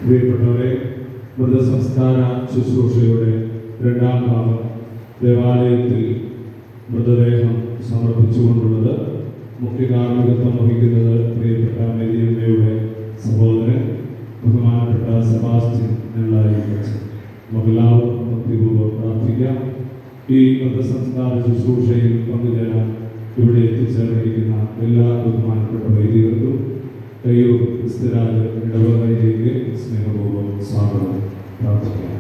പ്രിയപ്പെട്ടവരെ, മൃതസംസ്കാര ശുശ്രൂഷയുടെ രണ്ടാം ഭാഗം ദേവാലയത്തിൽ മൃതദേഹം സമർപ്പിച്ചുകൊണ്ടുള്ളത് മുഖ്യ കാർമ്മികത്വം വഹിക്കുന്നത് പ്രിയപ്പെട്ട മേരിയമ്മയുടെ സഹോദരൻ ബഹുമാനപ്പെട്ട സെബാസ്റ്റ്യൻ നെള്ളായി. നമുക്കെല്ലാവരും ഭക്തിപൂർവ്വം പ്രാർത്ഥിക്കാം. ഈ മൃതസംസ്കാര ശുശ്രൂഷയിൽ പങ്കുചേരാൻ ഇവിടെ എത്തിച്ചേർന്നിരിക്കുന്ന എല്ലാ ബഹുമാനപ്പെട്ട വൈദികർക്കും കയ്യൂർ ക്രിസ്തുരാജ് ഇടവകയിലേക്ക് സ്നേഹപൂർവ്വം സ്വാഗതം പ്രാർത്ഥിക്കാം.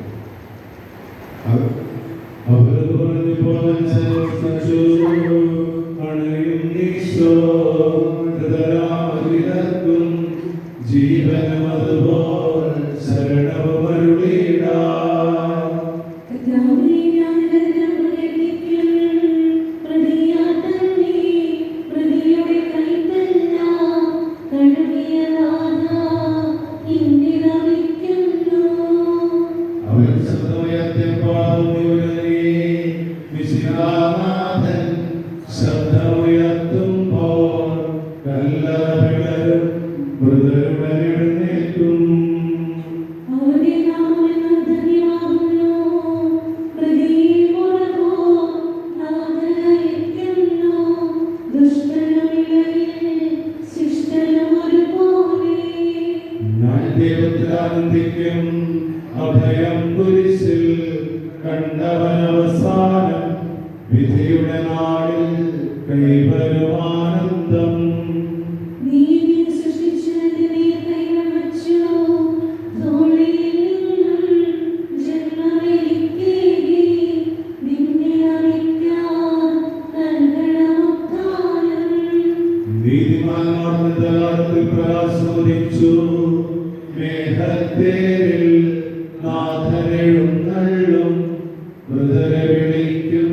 ജീവനമതുപോൽ ശരണവുമരുളിയിടാം. അഭയം കുരിശിൽ കണ്ടവനവസാനം വിധിയുടെ നാളിൽ കൈവരുമാനന്ദം. നീതിമാന്മാർത്തിൽ പ്രകാശോദിച്ചു മേഘത്തേരിൽ നാഥനെഴുന്നള്ളും മൃതരെ വിളിക്കും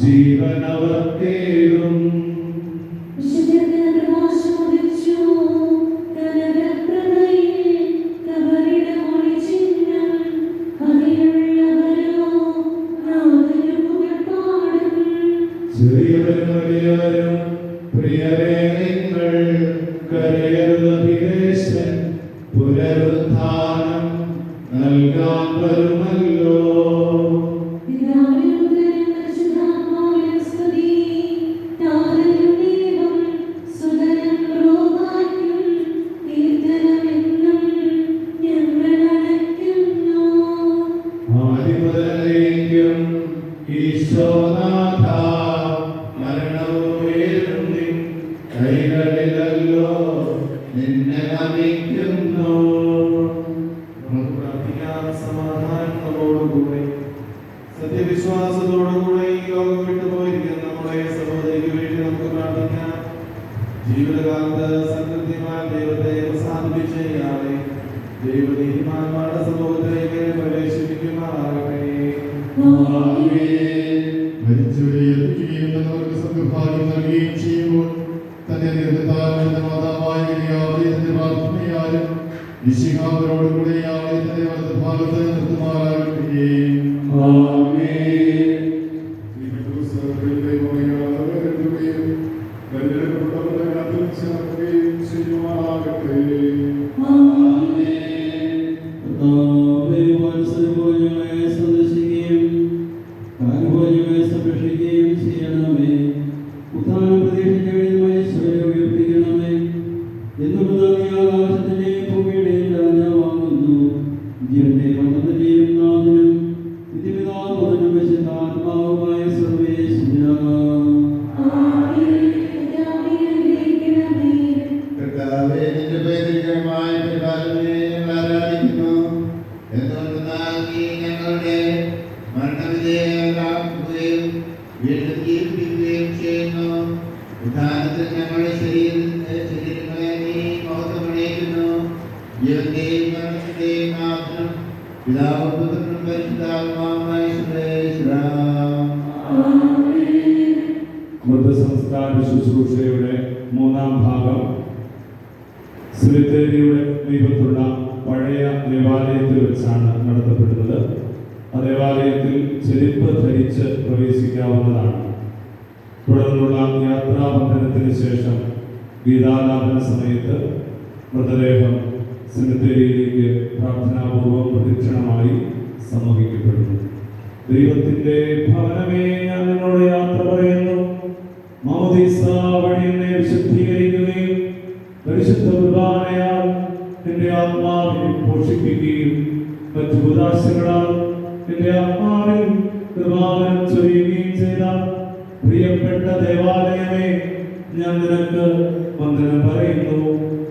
ജീവനവർക്കേറും. ചെറിയവരും വലിയവരും പ്രിയരേ നിങ്ങൾ കരയരുതഭിലേശൻ പുനരുത്ഥാനം നൽകാൻ വരുമല്ലോ. ആദിമുതലേക്കും ഈശോനാഥ മരണവുമേറും നിൻ കൈകളിലല്ലോ നിന്നെ നമിക്കുന്നു. സമാധാനത്തോടുകൂടെ സത്യവിശ്വാസത്തോടുകൂടെ ഈ ലോകം വിട്ടുപോയിരിക്കുന്ന നമ്മുടെ സഹോദരിക്ക് വേണ്ടി നമുക്ക് പ്രാർത്ഥിക്കാം. ജീവിതകാലത്ത് സകൃത്യമായ ദൈവത്തെ പ്രസാദിപ്പിച്ചയാളെ ദൈവനീതിമാന്മാരുടെ സമൂഹത്തിലേക്ക് പ്രവേശിപ്പിക്കുമാറാകട്ടെ. മരിച്ചവർക്ക് സൗഭാഗ്യം നൽകുകയും ചെയ്യുമ്പോൾ തന്റെ ദീർഘകാലത്തിന്റെ മാതാവായ പ്രാർത്ഥനയാലും വിശിഹാവരോടുകൂടെ ആലയത്തിന്റെ വലതുഭാഗത്ത് നിർത്തുമാറാകട്ടെ. മൃതസംസ്കാര ശുശ്രൂഷയുടെ മൂന്നാം ഭാഗം സെമിത്തേരിയുടെ സമീപത്തുള്ള പഴയ ദേവാലയത്തിൽ വെച്ചാണ് നടത്തപ്പെടുന്നത്. ആ ദേവാലയത്തിൽ ചെരുപ്പ് ധരിച്ച് പ്രവേശിക്കാവുന്നതാണ്. തുടർന്നുള്ള യാത്രാബന്ധനത്തിന് ശേഷം ഗീതാലാപന സമയത്ത് മൃതദേഹം സെമിത്തേരിയിലേക്ക് പ്രാർത്ഥനാപൂർവം പ്രദക്ഷിണമായി സമ്മതിക്കപ്പെടുന്നു. ദൈവത്തിന്റെ ഭവനമേ, ഞാൻ നിന്നോട് യാത്ര പറയുന്നു. മാമോദീസ വഴി എന്നെ വിശുദ്ധീകരിക്കുകയും പരിശുദ്ധ കുർബാനയാൽ എന്റെ ആത്മാവിനെ പോഷിപ്പിക്കുകയും മറ്റു ഉദാശകളാൽ എന്റെ ആത്മാവിൽ കൃപാവനം ചൊരിയുകയും ചെയ്ത പ്രിയപ്പെട്ട ദേവാലയമേ, ഞാൻ നിനക്ക് വന്ദനം പറയുന്നു.